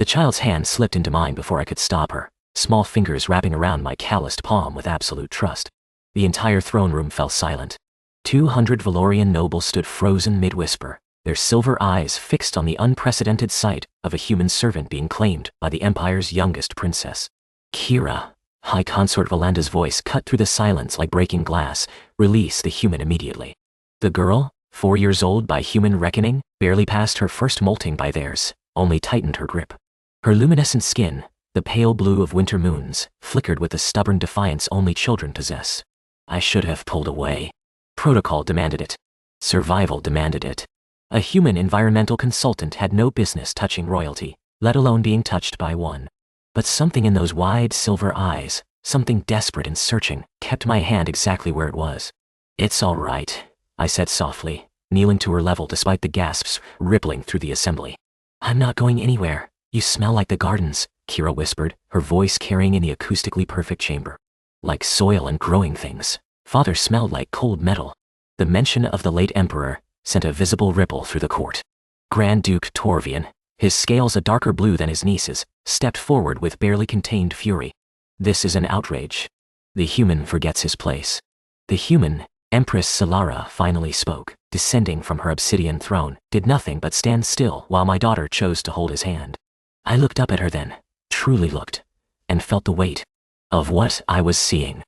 The child's hand slipped into mine before I could stop her, small fingers wrapping around my calloused palm with absolute trust. The entire throne room fell silent. 200 Velorian nobles stood frozen mid-whisper, their silver eyes fixed on the unprecedented sight of a human servant being claimed by the Empire's youngest princess. Kira, High Consort Valanda's voice cut through the silence like breaking glass. Release the human immediately. The girl, 4 years old by human reckoning, barely passed her first molting by theirs, only tightened her grip. Her luminescent skin, the pale blue of winter moons, flickered with the stubborn defiance only children possess. I should have pulled away. Protocol demanded it. Survival demanded it. A human environmental consultant had no business touching royalty, let alone being touched by one. But something in those wide silver eyes, something desperate and searching, kept my hand exactly where it was. It's all right, I said softly, kneeling to her level despite the gasps rippling through the assembly. I'm not going anywhere. You smell like the gardens, Kira whispered, her voice carrying in the acoustically perfect chamber. Like soil and growing things. Father smelled like cold metal. The mention of the late emperor sent a visible ripple through the court. Grand Duke Torvian, his scales a darker blue than his niece's, stepped forward with barely contained fury. This is an outrage. The human forgets his place. The human, Empress Selara, finally spoke, descending from her obsidian throne, did nothing but stand still while my daughter chose to hold his hand. I looked up at her then, truly looked, and felt the weight of what I was seeing.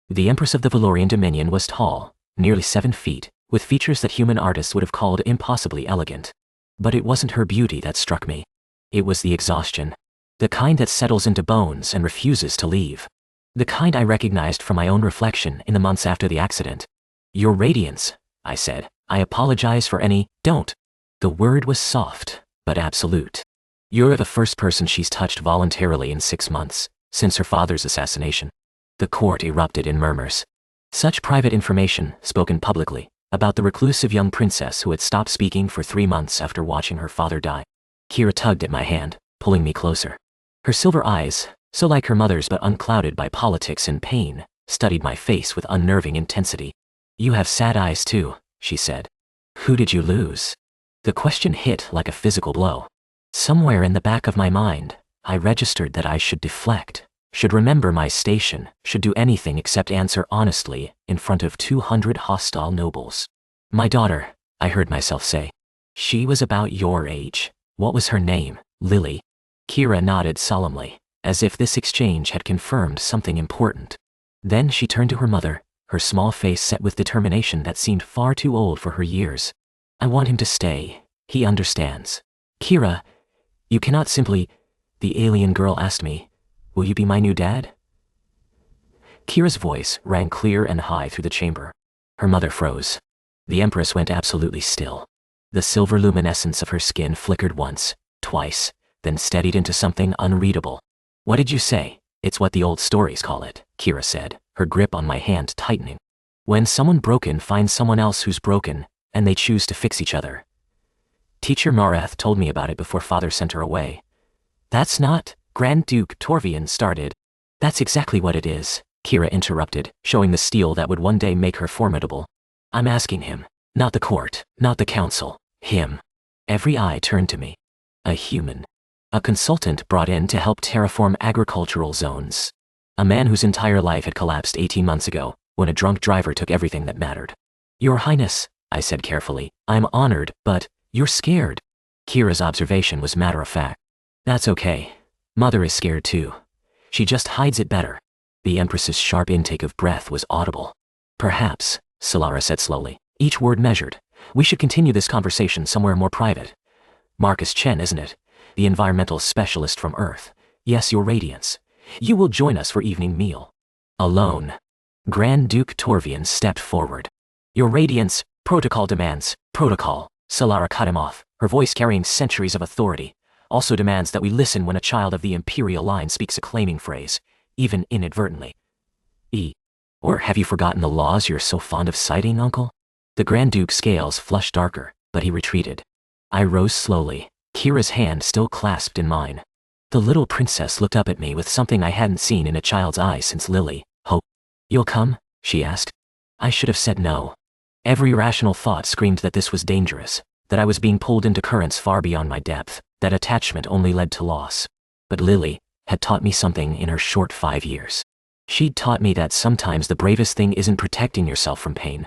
The Empress of the Velorian Dominion was tall, nearly 7 feet, with features that human artists would have called impossibly elegant. But it wasn't her beauty that struck me. It was the exhaustion. The kind that settles into bones and refuses to leave. The kind I recognized from my own reflection in the months after the accident. Your radiance, I said. I apologize for any, don't. The word was soft, but absolute. You're the first person she's touched voluntarily in 6 months, since her father's assassination. The court erupted in murmurs. Such private information, spoken publicly, about the reclusive young princess who had stopped speaking for 3 months after watching her father die. Kira tugged at my hand, pulling me closer. Her silver eyes, so like her mother's but unclouded by politics and pain, studied my face with unnerving intensity. You have sad eyes too, she said. Who did you lose? The question hit like a physical blow. Somewhere in the back of my mind, I registered that I should deflect, should remember my station, should do anything except answer honestly in front of 200 hostile nobles. My daughter, I heard myself say. She was about your age. What was her name? Lily. Kira nodded solemnly, as if this exchange had confirmed something important. Then she turned to her mother, her small face set with determination that seemed far too old for her years. I want him to stay. He understands. Kira, you cannot simply... The alien girl asked me, will you be my new dad? Kira's voice rang clear and high through the chamber. Her mother froze. The Empress went absolutely still. The silver luminescence of her skin flickered once, twice, then steadied into something unreadable. What did you say? It's what the old stories call it, Kira said, her grip on my hand tightening. When someone broken finds someone else who's broken, and they choose to fix each other. Teacher Mareth told me about it before father sent her away. That's not, Grand Duke Torvian started. That's exactly what it is, Kira interrupted, showing the steel that would one day make her formidable. I'm asking him, not the court, not the council, him. Every eye turned to me. A human. A consultant brought in to help terraform agricultural zones. A man whose entire life had collapsed 18 months ago, when a drunk driver took everything that mattered. Your Highness, I said carefully, I'm honored, but you're scared. Kira's observation was matter of fact. That's okay. Mother is scared too. She just hides it better. The Empress's sharp intake of breath was audible. Perhaps, Selara said slowly, each word measured. We should continue this conversation somewhere more private. Marcus Chen, isn't it? The environmental specialist from Earth. Yes, your radiance. You will join us for evening meal. Alone. Grand Duke Torvian stepped forward. Your radiance, protocol demands, protocol. Selara cut him off, her voice carrying centuries of authority. Also demands that we listen when a child of the imperial line speaks a claiming phrase, even inadvertently. Or have you forgotten the laws you're so fond of citing, Uncle? The Grand Duke's scales flushed darker, but he retreated. I rose slowly, Kira's hand still clasped in mine. The little princess looked up at me with something I hadn't seen in a child's eyes since Lily. Hope. You'll come? She asked. I should have said no. Every rational thought screamed that this was dangerous, that I was being pulled into currents far beyond my depth, that attachment only led to loss. But Lily had taught me something in her short 5 years. She'd taught me that sometimes the bravest thing isn't protecting yourself from pain.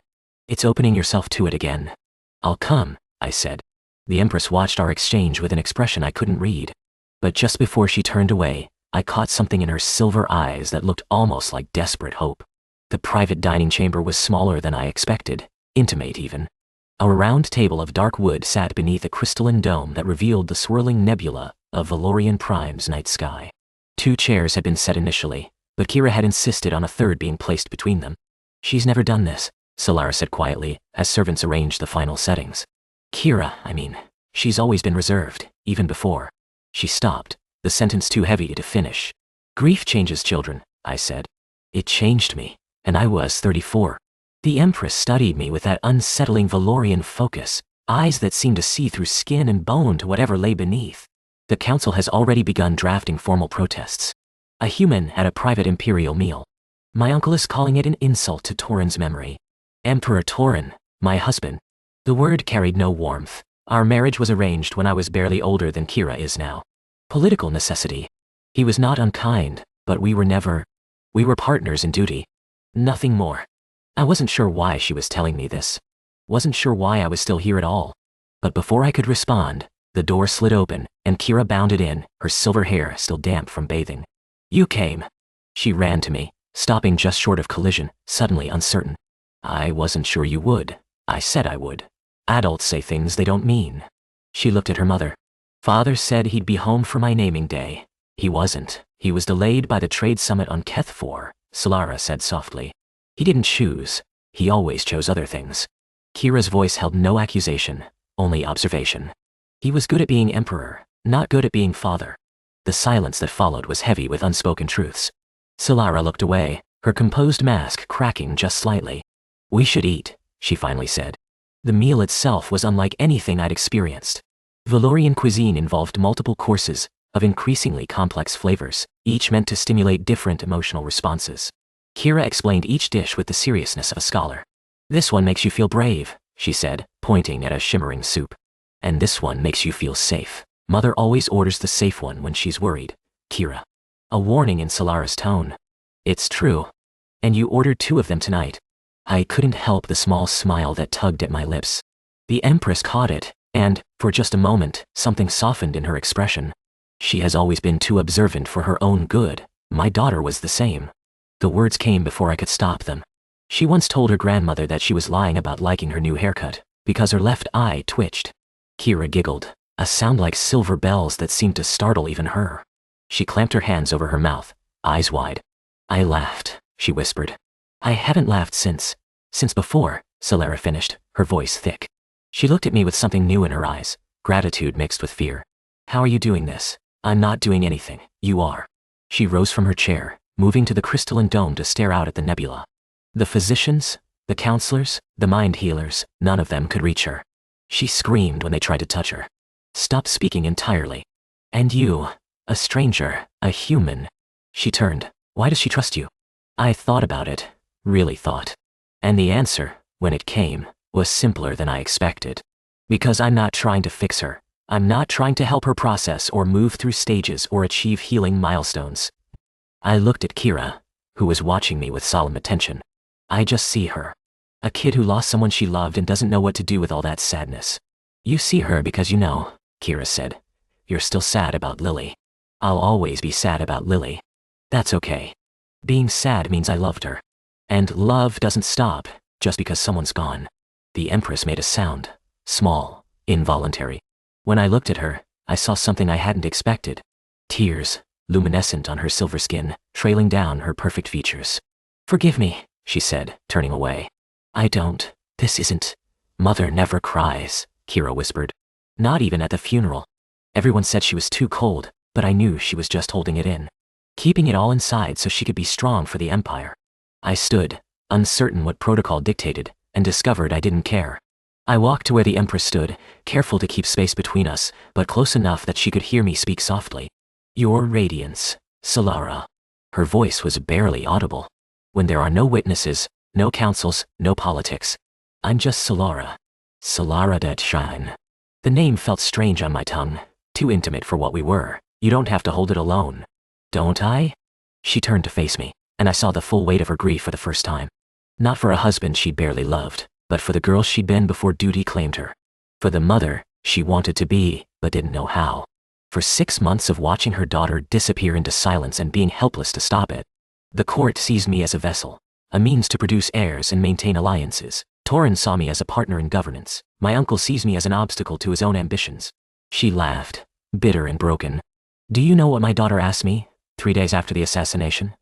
It's opening yourself to it again. "I'll come," I said. The Empress watched our exchange with an expression I couldn't read. But just before she turned away, I caught something in her silver eyes that looked almost like desperate hope. The private dining chamber was smaller than I expected, intimate even. A round table of dark wood sat beneath a crystalline dome that revealed the swirling nebula of Velorian Prime's night sky. 2 chairs had been set initially, but Kira had insisted on a third being placed between them. "She's never done this," Selara said quietly, as servants arranged the final settings. She's always been reserved, even before." She stopped, the sentence too heavy to finish. "Grief changes children," I said. "It changed me, and I was 34. The Empress studied me with that unsettling Velorian focus, eyes that seemed to see through skin and bone to whatever lay beneath. The council has already begun drafting formal protests. A human at a private imperial meal. My uncle is calling it an insult to Torin's memory. Emperor Torin, my husband." The word carried no warmth. Our marriage was arranged when I was barely older than Kira is now. Political necessity. He was not unkind, but we were partners in duty. Nothing more. I wasn't sure why she was telling me this. Wasn't sure why I was still here at all. But before I could respond, the door slid open, and Kira bounded in, her silver hair still damp from bathing. "You came." She ran to me, stopping just short of collision, suddenly uncertain. "I wasn't sure you would. I said I would. Adults say things they don't mean." She looked at her mother. "Father said he'd be home for my naming day. He wasn't. He was delayed by the trade summit on Kethfor," Selara said softly. "He didn't choose. He always chose other things." Kira's voice held no accusation, only observation. "He was good at being emperor, not good at being father." The silence that followed was heavy with unspoken truths. Selara looked away, her composed mask cracking just slightly. "We should eat," she finally said. The meal itself was unlike anything I'd experienced. Velorian cuisine involved multiple courses of increasingly complex flavors, each meant to stimulate different emotional responses. Kira explained each dish with the seriousness of a scholar. "This one makes you feel brave," she said, pointing at a shimmering soup. "And this one makes you feel safe. Mother always orders the safe one when she's worried, Kira." A warning in Selara's tone. "It's true. And you ordered 2 of them tonight." I couldn't help the small smile that tugged at my lips. The Empress caught it, and, for just a moment, something softened in her expression. She has always been too observant for her own good. My daughter was the same. The words came before I could stop them. She once told her grandmother that she was lying about liking her new haircut, because her left eye twitched. Kira giggled, a sound like silver bells that seemed to startle even her. She clamped her hands over her mouth, eyes wide. "I laughed," she whispered. "I haven't laughed since before," Selara finished, her voice thick. She looked at me with something new in her eyes, gratitude mixed with fear. "How are you doing this?" "I'm not doing anything, you are." She rose from her chair, moving to the crystalline dome to stare out at the nebula. The physicians, the counselors, the mind healers, none of them could reach her. She screamed when they tried to touch her. Stopped speaking entirely. "And you, a stranger, a human." She turned. "Why does she trust you?" I thought about it, really thought. And the answer, when it came, was simpler than I expected. Because I'm not trying to fix her. I'm not trying to help her process or move through stages or achieve healing milestones. I looked at Kira, who was watching me with solemn attention. I just see her. A kid who lost someone she loved and doesn't know what to do with all that sadness. "You see her because you know," Kira said. "You're still sad about Lily." "I'll always be sad about Lily." "That's okay. Being sad means I loved her. And love doesn't stop just because someone's gone." The Empress made a sound, small, involuntary. When I looked at her, I saw something I hadn't expected. Tears, luminescent on her silver skin, trailing down her perfect features. "Forgive me," she said, turning away. This isn't." "Mother never cries," Kira whispered. "Not even at the funeral. Everyone said she was too cold, but I knew she was just holding it in. Keeping it all inside so she could be strong for the Empire." I stood, uncertain what protocol dictated, and discovered I didn't care. I walked to where the Empress stood, careful to keep space between us, but close enough that she could hear me speak softly. "Your radiance, Selara." Her voice was barely audible. "When there are no witnesses, no councils, no politics. I'm just Selara. Selara that shine." The name felt strange on my tongue, too intimate for what we were. You don't have to hold it alone. Don't I? She turned to face me, and I saw the full weight of her grief for the first time. Not for a husband she'd barely loved, but for the girl she'd been before duty claimed her. For the mother she wanted to be, but didn't know how. For 6 months of watching her daughter disappear into silence and being helpless to stop it. The court sees me as a vessel, a means to produce heirs and maintain alliances. Torin saw me as a partner in governance. My uncle sees me as an obstacle to his own ambitions. She laughed, bitter and broken. Do you know what my daughter asked me 3 days after the assassination?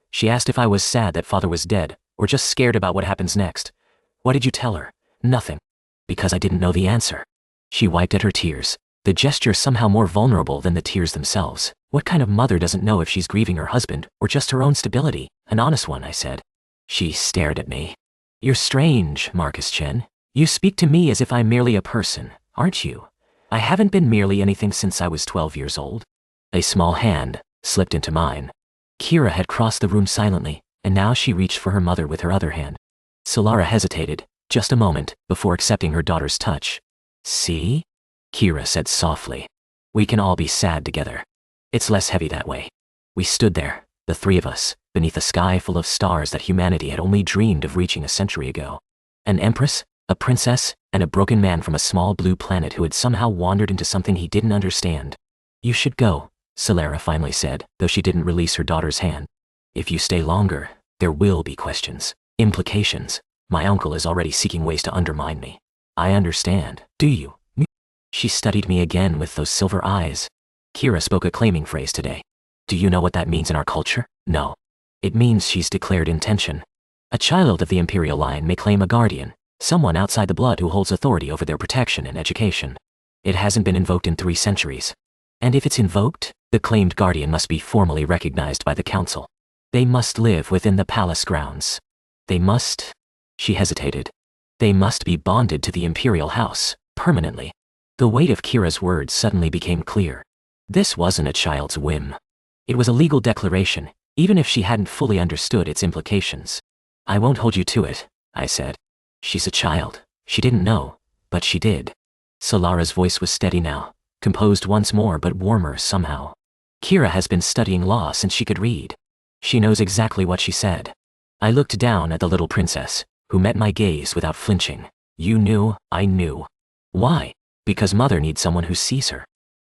She asked if I was sad that father was dead, or just scared about what happens next. What did you tell her? Nothing. Because I didn't know the answer. She wiped at her tears, the gesture somehow more vulnerable than the tears themselves. What kind of mother doesn't know if she's grieving her husband, or just her own stability? An honest one, I said. She stared at me. You're strange, Marcus Chen. You speak to me as if I'm merely a person, aren't you? I haven't been merely anything since I was 12 years old. A small hand slipped into mine. Kira had crossed the room silently, and now she reached for her mother with her other hand. Selara hesitated, just a moment, before accepting her daughter's touch. See? Kira said softly. We can all be sad together. It's less heavy that way. We stood there, the three of us, beneath a sky full of stars that humanity had only dreamed of reaching a century ago. An empress, a princess, and a broken man from a small blue planet who had somehow wandered into something he didn't understand. You should go, Selara finally said, though she didn't release her daughter's hand. If you stay longer, there will be questions, implications. My uncle is already seeking ways to undermine me. I understand, do you? She studied me again with those silver eyes. Kira spoke a claiming phrase today. Do you know what that means in our culture? No. It means she's declared intention. A child of the imperial line may claim a guardian, someone outside the blood who holds authority over their protection and education. It hasn't been invoked in 3 centuries. And if it's invoked, the claimed guardian must be formally recognized by the council. They must live within the palace grounds. They must... She hesitated. They must be bonded to the imperial house, permanently. The weight of Kira's words suddenly became clear. This wasn't a child's whim. It was a legal declaration, even if she hadn't fully understood its implications. I won't hold you to it, I said. She's a child. She didn't know, but she did. Selara's voice was steady now, composed once more but warmer somehow. Kira has been studying law since she could read. She knows exactly what she said. I looked down at the little princess, who met my gaze without flinching. You knew, I knew. Why? Because mother needs someone who sees her.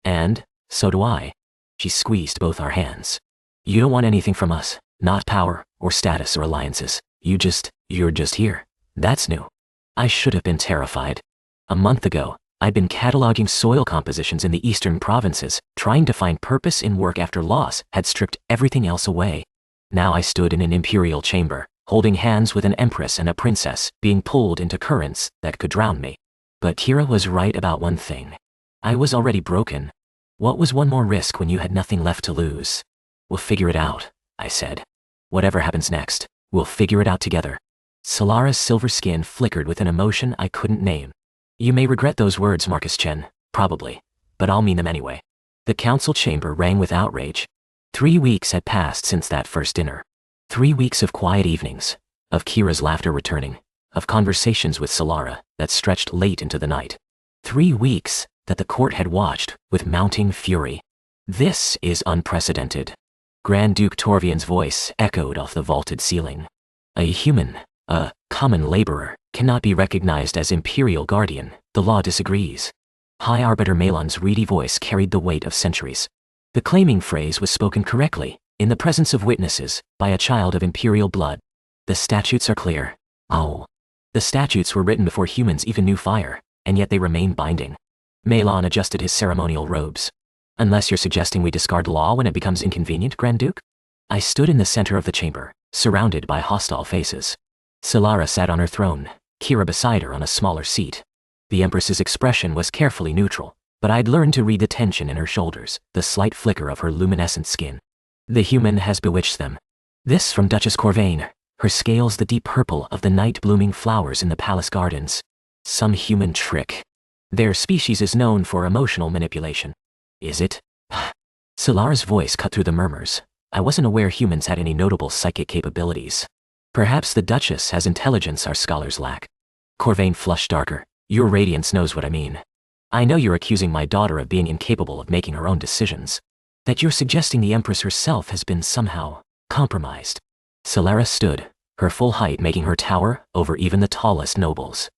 And, so do I. She squeezed both our hands. You don't want anything from us, not power, or status or alliances. You're just here. That's new. I should have been terrified. A month ago, I'd been cataloging soil compositions in the eastern provinces, trying to find purpose in work after loss had stripped everything else away. Now I stood in an imperial chamber, holding hands with an empress and a princess, being pulled into currents that could drown me. But Kira was right about one thing. I was already broken. What was one more risk when you had nothing left to lose? We'll figure it out, I said. Whatever happens next, we'll figure it out together. Selara's silver skin flickered with an emotion I couldn't name. You may regret those words, Marcus Chen, probably, but I'll mean them anyway. The council chamber rang with outrage. 3 weeks had passed since that first dinner. 3 weeks of quiet evenings, of Kira's laughter returning, of conversations with Selara that stretched late into the night. 3 weeks that the court had watched with mounting fury. This is unprecedented. Grand Duke Torvian's voice echoed off the vaulted ceiling. A human, a common laborer, cannot be recognized as imperial guardian. The law disagrees. High Arbiter Malon's reedy voice carried the weight of centuries. The claiming phrase was spoken correctly, in the presence of witnesses, by a child of imperial blood. The statutes are clear. Oh. The statutes were written before humans even knew fire, and yet they remain binding. Malon adjusted his ceremonial robes. Unless you're suggesting we discard law when it becomes inconvenient, Grand Duke? I stood in the center of the chamber, surrounded by hostile faces. Selara sat on her throne, Kira beside her on a smaller seat. The Empress's expression was carefully neutral, but I'd learned to read the tension in her shoulders, the slight flicker of her luminescent skin. The human has bewitched them. This from Duchess Corvain, her scales the deep purple of the night-blooming flowers in the palace gardens. Some human trick. Their species is known for emotional manipulation. Is it? Selara's voice cut through the murmurs. I wasn't aware humans had any notable psychic capabilities. Perhaps the Duchess has intelligence our scholars lack. Corvain flushed darker. Your radiance knows what I mean. I know you're accusing my daughter of being incapable of making her own decisions. That you're suggesting the Empress herself has been somehow compromised. Selara stood, her full height making her tower over even the tallest nobles.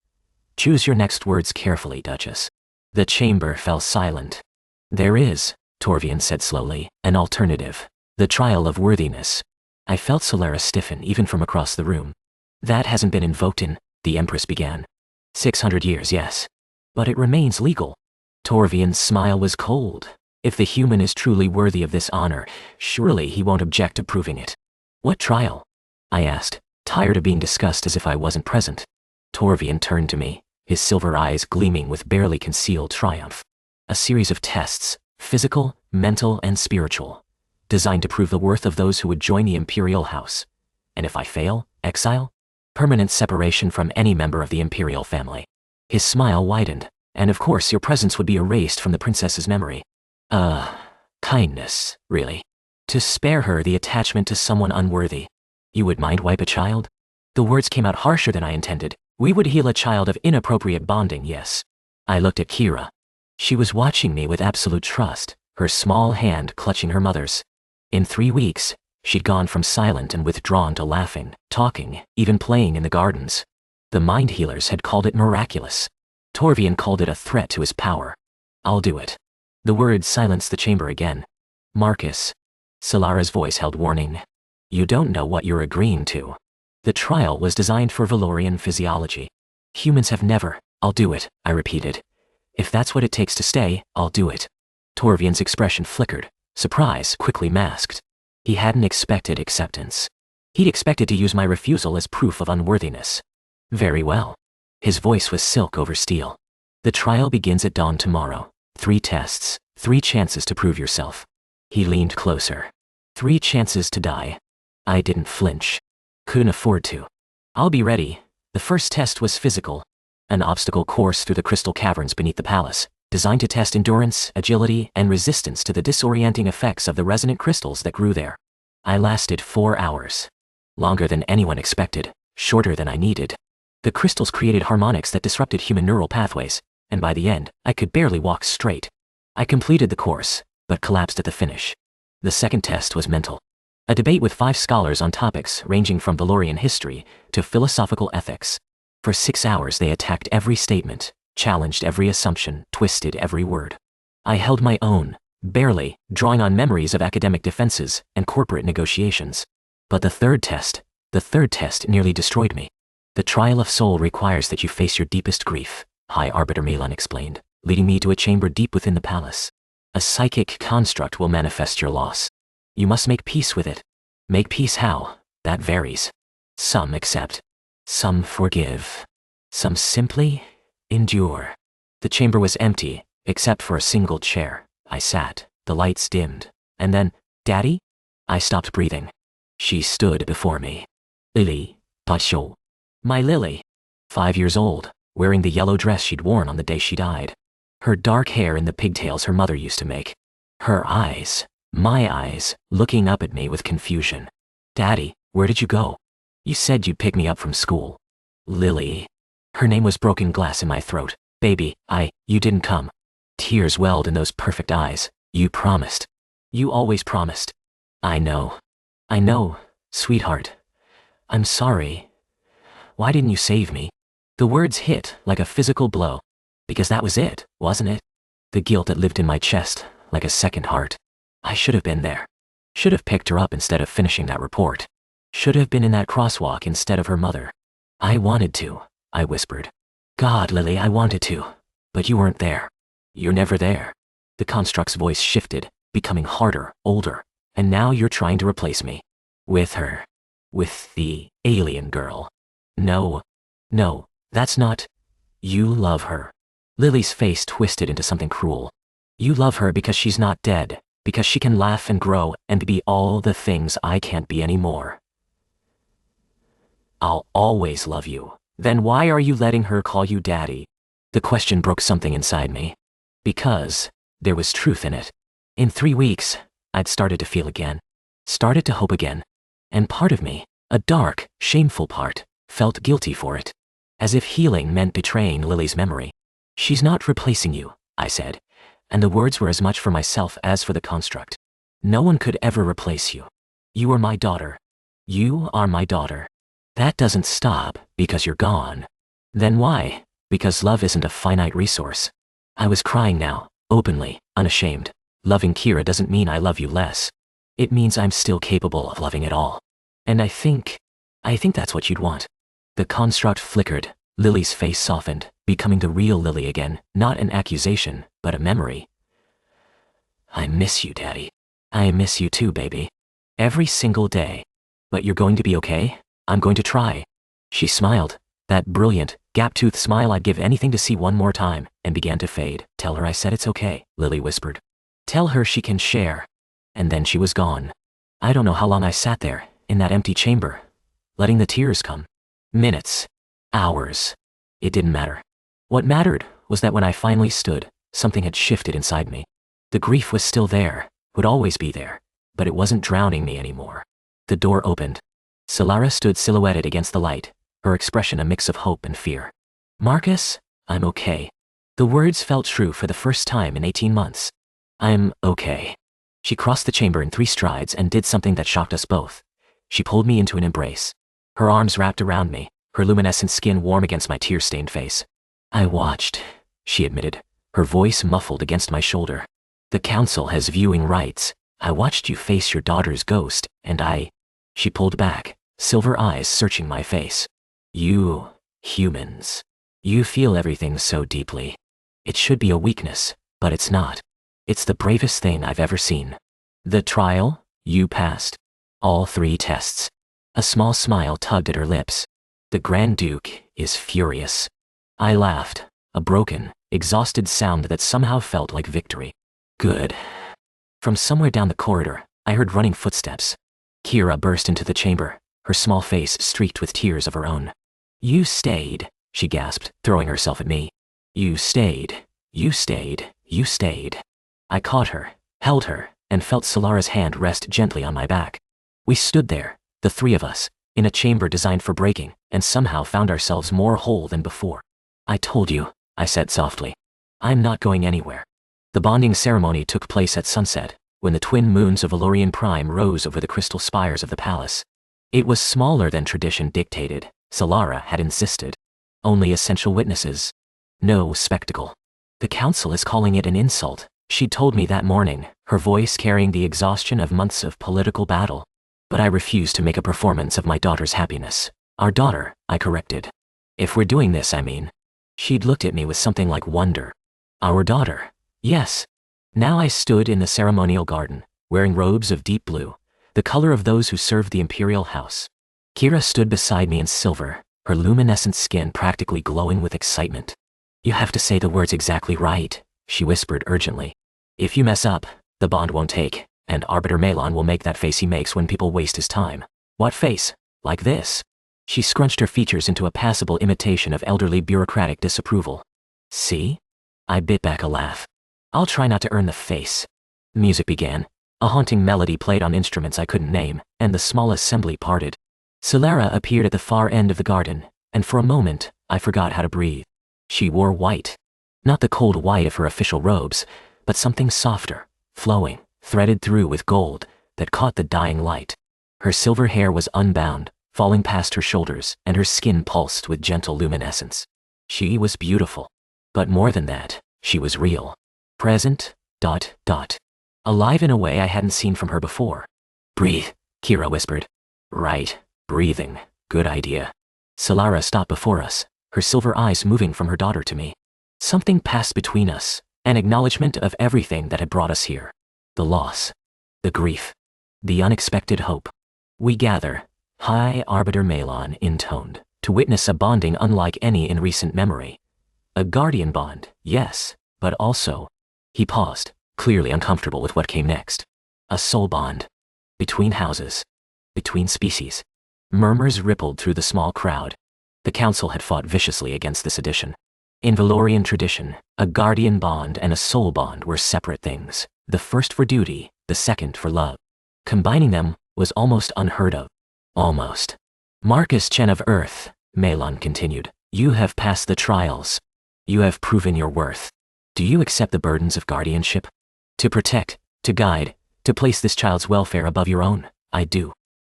Choose your next words carefully, Duchess. The chamber fell silent. There is, Torvian said slowly, an alternative. The Trial of Worthiness. I felt Selara stiffen even from across the room. That hasn't been invoked in, the Empress began. 600 years, yes. But it remains legal. Torvian's smile was cold. If the human is truly worthy of this honor, surely he won't object to proving it. What trial? I asked, tired of being discussed as if I wasn't present. Torvian turned to me, his silver eyes gleaming with barely concealed triumph. A series of tests, physical, mental, and spiritual, designed to prove the worth of those who would join the imperial house. And if I fail, exile? Permanent separation from any member of the imperial family. His smile widened, and of course your presence would be erased from the princess's memory. Kindness, really. To spare her the attachment to someone unworthy. You would mind wipe a child? The words came out harsher than I intended. We would heal a child of inappropriate bonding, yes. I looked at Kira. She was watching me with absolute trust, her small hand clutching her mother's. In 3 weeks, she'd gone from silent and withdrawn to laughing, talking, even playing in the gardens. The mind healers had called it miraculous. Torvian called it a threat to his power. I'll do it. The words silenced the chamber again. Marcus. Selara's voice held warning. You don't know what you're agreeing to. The trial was designed for Velorian physiology. Humans have never. I'll do it, I repeated. If that's what it takes to stay, I'll do it. Torvian's expression flickered, surprise quickly masked. He hadn't expected acceptance. He'd expected to use my refusal as proof of unworthiness. Very well. His voice was silk over steel. The trial begins at dawn tomorrow. 3 tests, 3 chances to prove yourself. He leaned closer. 3 chances to die. I didn't flinch. Couldn't afford to. I'll be ready. The first test was physical. An obstacle course through the crystal caverns beneath the palace, designed to test endurance, agility, and resistance to the disorienting effects of the resonant crystals that grew there. I lasted 4 hours. Longer than anyone expected, shorter than I needed. The crystals created harmonics that disrupted human neural pathways, and by the end, I could barely walk straight. I completed the course, but collapsed at the finish. The second test was mental. A debate with 5 scholars on topics ranging from Velorian history to philosophical ethics. For 6 hours they attacked every statement, challenged every assumption, twisted every word. I held my own, barely, drawing on memories of academic defenses and corporate negotiations. But the third test nearly destroyed me. The trial of soul requires that you face your deepest grief, High Arbiter Milan explained, leading me to a chamber deep within the palace. A psychic construct will manifest your loss. You must make peace with it. Make peace how? That varies. Some accept. Some forgive. Some simply endure. The chamber was empty, except for a single chair. I sat, the lights dimmed. And then, Daddy? I stopped breathing. She stood before me. Lily, Pacho. My Lily. 5 years old, wearing the yellow dress she'd worn on the day she died. Her dark hair in the pigtails her mother used to make. Her eyes, my eyes, looking up at me with confusion. Daddy, where did you go? You said you'd pick me up from school. Lily. Her name was broken glass in my throat. Baby, you didn't come. Tears welled in those perfect eyes. You promised. You always promised. I know, sweetheart. I'm sorry. Why didn't you save me? The words hit like a physical blow. Because that was it, wasn't it? The guilt that lived in my chest, like a second heart. I should have been there. Should have picked her up instead of finishing that report. Should have been in that crosswalk instead of her mother. I wanted to, I whispered. God, Lily, I wanted to. But you weren't there. You're never there. The construct's voice shifted, becoming harder, older. And now you're trying to replace me. With her. With the alien girl. No, that's not. You love her. Lily's face twisted into something cruel. You love her because she's not dead, because she can laugh and grow and be all the things I can't be anymore. I'll always love you. Then why are you letting her call you Daddy? The question broke something inside me. Because there was truth in it. In 3 weeks, I'd started to feel again. Started to hope again. And part of me, a dark, shameful part, felt guilty for it. As if healing meant betraying Lily's memory. She's not replacing you, I said, and the words were as much for myself as for the construct. No one could ever replace you. You are my daughter. You are my daughter. That doesn't stop because you're gone. Then why? Because love isn't a finite resource. I was crying now, openly, unashamed. Loving Kira doesn't mean I love you less. It means I'm still capable of loving it all. And I think that's what you'd want. The construct flickered. Lily's face softened, becoming the real Lily again, not an accusation, but a memory. I miss you, Daddy. I miss you too, baby. Every single day. But you're going to be okay? I'm going to try. She smiled, that brilliant, gap-toothed smile I'd give anything to see one more time, and began to fade. Tell her I said it's okay, Lily whispered. Tell her she can share. And then she was gone. I don't know how long I sat there, in that empty chamber, letting the tears come. Minutes. Hours. It didn't matter. What mattered was that when I finally stood, something had shifted inside me. The grief was still there, would always be there, but it wasn't drowning me anymore. The door opened. Selara stood silhouetted against the light, her expression a mix of hope and fear. Marcus, I'm okay. The words felt true for the first time in 18 months. I'm okay. She crossed the chamber in 3 strides and did something that shocked us both. She pulled me into an embrace. Her arms wrapped around me, her luminescent skin warm against my tear-stained face. I watched, she admitted, her voice muffled against my shoulder. The council has viewing rights. I watched you face your daughter's ghost, and She pulled back, silver eyes searching my face. You, humans. You feel everything so deeply. It should be a weakness, but it's not. It's the bravest thing I've ever seen. The trial, you passed. All 3 tests. A small smile tugged at her lips. The Grand Duke is furious. I laughed, a broken, exhausted sound that somehow felt like victory. Good. From somewhere down the corridor, I heard running footsteps. Kira burst into the chamber, her small face streaked with tears of her own. You stayed, she gasped, throwing herself at me. You stayed, you stayed, you stayed. I caught her, held her, and felt Selara's hand rest gently on my back. We stood there, the 3 of us, in a chamber designed for breaking, and somehow found ourselves more whole than before. I told you, I said softly. I'm not going anywhere. The bonding ceremony took place at sunset, when the twin moons of Velorian Prime rose over the crystal spires of the palace. It was smaller than tradition dictated, Selara had insisted. Only essential witnesses. No spectacle. The council is calling it an insult, she told me that morning, her voice carrying the exhaustion of months of political battle. But I refused to make a performance of my daughter's happiness. Our daughter, I corrected. If we're doing this, I mean. She'd looked at me with something like wonder. Our daughter. Yes. Now I stood in the ceremonial garden, wearing robes of deep blue, the color of those who served the imperial house. Kira stood beside me in silver, her luminescent skin practically glowing with excitement. You have to say the words exactly right, she whispered urgently. If you mess up, the bond won't take, and Arbiter Malon will make that face he makes when people waste his time. What face? Like this? She scrunched her features into a passable imitation of elderly bureaucratic disapproval. See? I bit back a laugh. I'll try not to earn the face. Music began. A haunting melody played on instruments I couldn't name, and the small assembly parted. Selara appeared at the far end of the garden, and for a moment, I forgot how to breathe. She wore white. Not the cold white of her official robes, but something softer, flowing, threaded through with gold, that caught the dying light. Her silver hair was unbound, falling past her shoulders, and her skin pulsed with gentle luminescence. She was beautiful. But more than that, she was real. Present, ... alive in a way I hadn't seen from her before. Breathe, Kira whispered. Right, breathing, good idea. Selara stopped before us, her silver eyes moving from her daughter to me. Something passed between us, an acknowledgement of everything that had brought us here. The loss, the grief, the unexpected hope. We gather, High Arbiter Malon intoned, to witness a bonding unlike any in recent memory. A guardian bond, yes, but also... He paused, clearly uncomfortable with what came next. A soul bond. Between houses. Between species. Murmurs rippled through the small crowd. The council had fought viciously against this addition. In Velorian tradition, a guardian bond and a soul bond were separate things, the first for duty, the second for love. Combining them was almost unheard of. Almost. Marcus Chen of Earth, Malon continued, you have passed the trials. You have proven your worth. Do you accept the burdens of guardianship? To protect, to guide, to place this child's welfare above your own? I do.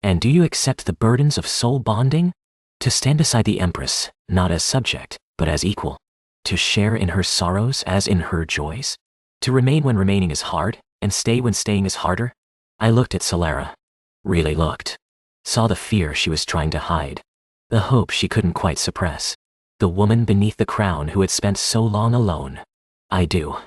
And do you accept the burdens of soul bonding? To stand beside the Empress, not as subject, but as equal. To share in her sorrows as in her joys? To remain when remaining is hard, and stay when staying is harder? I looked at Selara. Really looked. Saw the fear she was trying to hide. The hope she couldn't quite suppress. The woman beneath the crown who had spent so long alone. I do.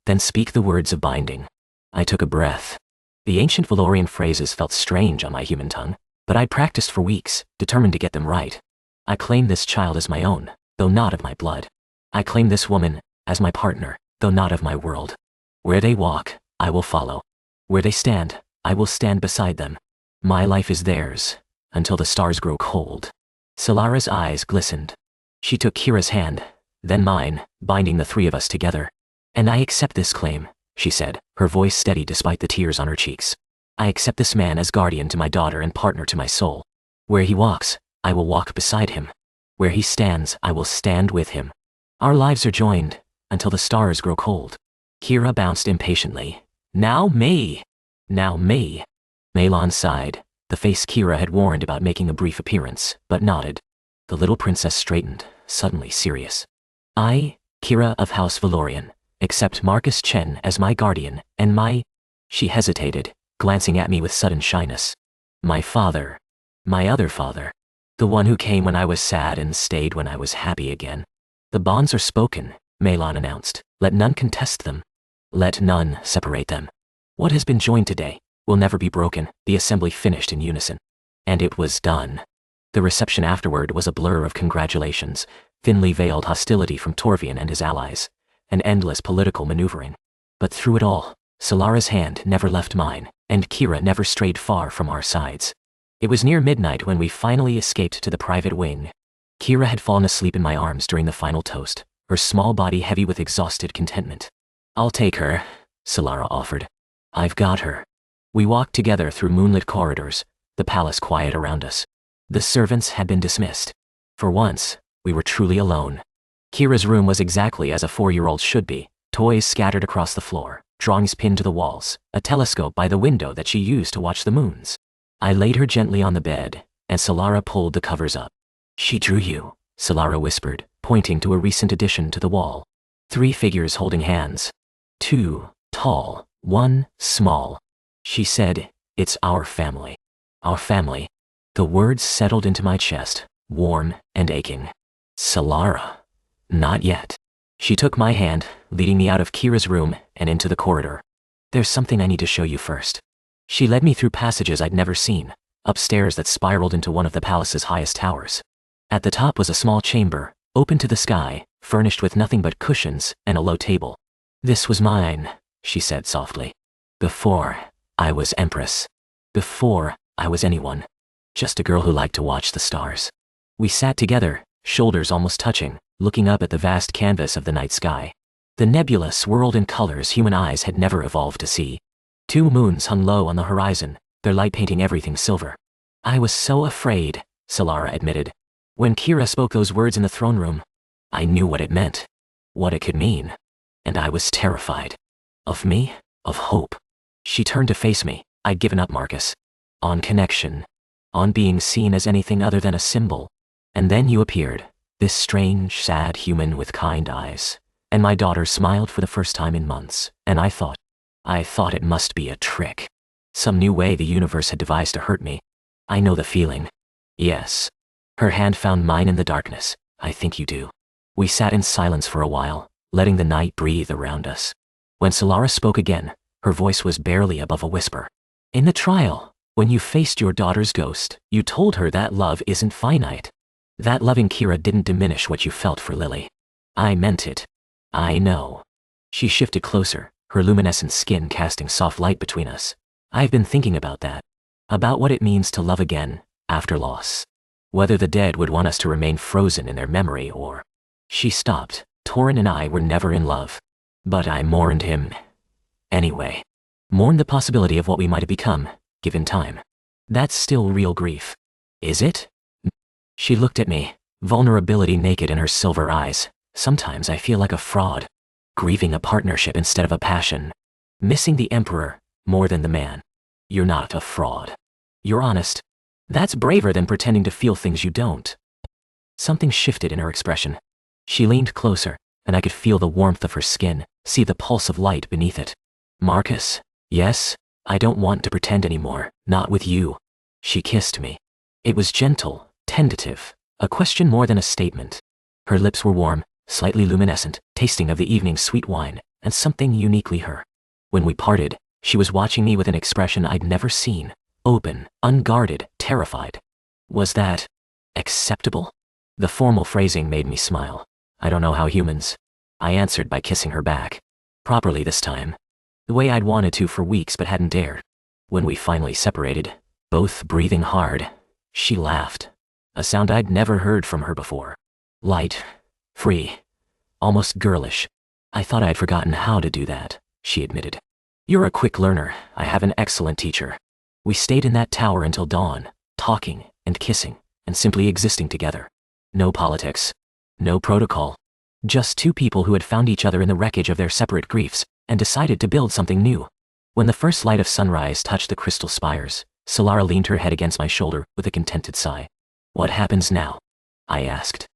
Then speak the words of binding. I took a breath. The ancient Velorian phrases felt strange on my human tongue, but I'd practiced for weeks, determined to get them right. I claim this child as my own, though not of my blood. I claim this woman as my partner, though not of my world. Where they walk, I will follow. Where they stand, I will stand beside them. My life is theirs, until the stars grow cold. Selara's eyes glistened. She took Kira's hand, then mine, binding the three of us together. And I accept this claim, she said, her voice steady despite the tears on her cheeks. I accept this man as guardian to my daughter and partner to my soul. Where he walks, I will walk beside him. Where he stands, I will stand with him. Our lives are joined, until the stars grow cold. Kira bounced impatiently. Now me! Now me! Meilon sighed, the face Kira had warned about making a brief appearance, but nodded. The little princess straightened, suddenly serious. I, Kira of House Velorian, accept Marcus Chen as my guardian, and my... She hesitated, glancing at me with sudden shyness. My father. My other father. The one who came when I was sad and stayed when I was happy again. The bonds are spoken, Meilon announced. Let none contest them. Let none separate them. What has been joined today will never be broken, the assembly finished in unison. And it was done. The reception afterward was a blur of congratulations, thinly veiled hostility from Torvian and his allies, and endless political maneuvering. But through it all, Selara's hand never left mine, and Kira never strayed far from our sides. It was near midnight when we finally escaped to the private wing. Kira had fallen asleep in my arms during the final toast, her small body heavy with exhausted contentment. I'll take her, Selara offered. I've got her. We walked together through moonlit corridors, the palace quiet around us. The servants had been dismissed. For once, we were truly alone. Kira's room was exactly as a 4-year-old should be, toys scattered across the floor, drawings pinned to the walls, a telescope by the window that she used to watch the moons. I laid her gently on the bed, and Selara pulled the covers up. She drew you, Selara whispered, pointing to a recent addition to the wall. 3 figures holding hands. 2 tall, 1 small. She said, it's our family. Our family. The words settled into my chest, warm and aching. Selara. Not yet. She took my hand, leading me out of Kira's room and into the corridor. There's something I need to show you first. She led me through passages I'd never seen, upstairs that spiraled into one of the palace's highest towers. At the top was a small chamber, open to the sky, furnished with nothing but cushions and a low table. This was mine, she said softly. Before I was Empress. Before I was anyone. Just a girl who liked to watch the stars. We sat together, shoulders almost touching, looking up at the vast canvas of the night sky. The nebula swirled in colors human eyes had never evolved to see. 2 moons hung low on the horizon, their light painting everything silver. I was so afraid, Selara admitted. When Kira spoke those words in the throne room, I knew what it meant, what it could mean. And I was terrified. Of me, of hope. She turned to face me. I'd given up, Marcus. On connection. On being seen as anything other than a symbol. And then you appeared, this strange, sad human with kind eyes. And my daughter smiled for the first time in months, and I thought it must be a trick. Some new way the universe had devised to hurt me. I know the feeling. Yes. Her hand found mine in the darkness. I think you do. We sat in silence for a while, letting the night breathe around us. When Selara spoke again, her voice was barely above a whisper. In the trial, when you faced your daughter's ghost, you told her that love isn't finite. That loving Kira didn't diminish what you felt for Lily. I meant it. I know. She shifted closer, her luminescent skin casting soft light between us. I've been thinking about that. About what it means to love again, after loss. Whether the dead would want us to remain frozen in their memory or... She stopped. Torin and I were never in love. But I mourned him. Anyway. Mourned the possibility of what we might have become, given time. That's still real grief. Is it? She looked at me, vulnerability naked in her silver eyes. Sometimes I feel like a fraud. Grieving a partnership instead of a passion. Missing the emperor more than the man. You're not a fraud. You're honest. That's braver than pretending to feel things you don't. Something shifted in her expression. She leaned closer, and I could feel the warmth of her skin, see the pulse of light beneath it. Marcus, yes, I don't want to pretend anymore, not with you. She kissed me. It was gentle, tentative, a question more than a statement. Her lips were warm, slightly luminescent, tasting of the evening's sweet wine, and something uniquely her. When we parted, she was watching me with an expression I'd never seen, open, unguarded, terrified. Was that acceptable? The formal phrasing made me smile. I don't know how humans. I answered by kissing her back. Properly this time. The way I'd wanted to for weeks but hadn't dared. When we finally separated, both breathing hard, she laughed. A sound I'd never heard from her before. Light, free, almost girlish. I thought I'd forgotten how to do that, she admitted. You're a quick learner. I have an excellent teacher. We stayed in that tower until dawn, talking and kissing and simply existing together. No politics, no protocol. Just two people who had found each other in the wreckage of their separate griefs and decided to build something new. When the first light of sunrise touched the crystal spires, Selara leaned her head against my shoulder with a contented sigh. What happens now? I asked.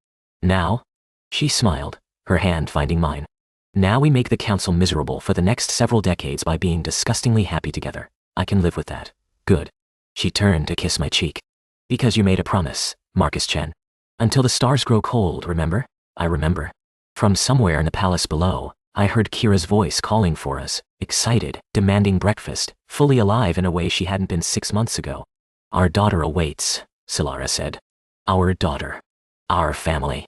Now? She smiled, her hand finding mine. Now we make the council miserable for the next several decades by being disgustingly happy together. I can live with that. Good. She turned to kiss my cheek. Because you made a promise, Marcus Chen. Until the stars grow cold, remember? I remember. From somewhere in the palace below, I heard Kira's voice calling for us, excited, demanding breakfast, fully alive in a way she hadn't been 6 months ago. Our daughter awaits, Selara said. Our daughter. Our family.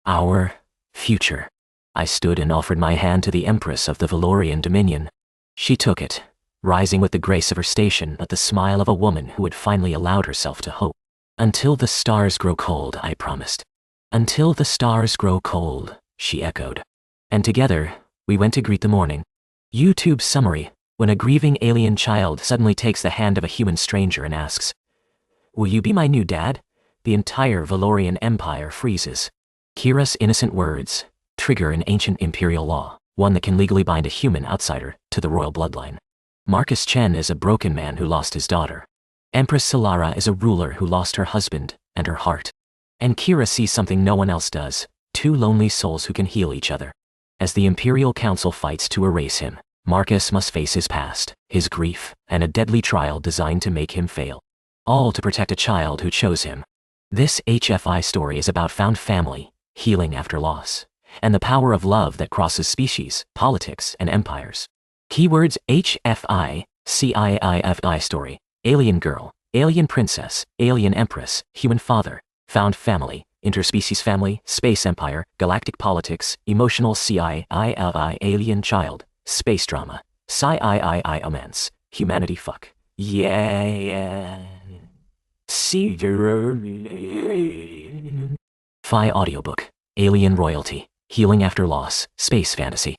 Our future. I stood and offered my hand to the Empress of the Velorian Dominion. She took it, rising with the grace of her station but the smile of a woman who had finally allowed herself to hope. Until the stars grow cold, I promised. Until the stars grow cold, she echoed. And together, we went to greet the morning. YouTube summary: when a grieving alien child suddenly takes the hand of a human stranger and asks, "Will you be my new dad?" The entire Velorian Empire freezes. Kira's innocent words trigger an ancient imperial law, one that can legally bind a human outsider to the royal bloodline. Marcus Chen is a broken man who lost his daughter. Empress Selara is a ruler who lost her husband and her heart. And Kira sees something no one else does, two lonely souls who can heal each other. As the Imperial Council fights to erase him, Marcus must face his past, his grief, and a deadly trial designed to make him fail. All to protect a child who chose him. This HFI story is about found family, healing after loss, and the power of love that crosses species, politics, and empires. Keywords: HFI, CIIFI story, alien girl, alien princess, alien empress, human father, found family, interspecies family, space empire, galactic politics, emotional CIIFI, alien child, space drama, Sci-Fi romance, humanity fuck. Yeah. Fi audiobook, alien royalty, healing after loss, space fantasy.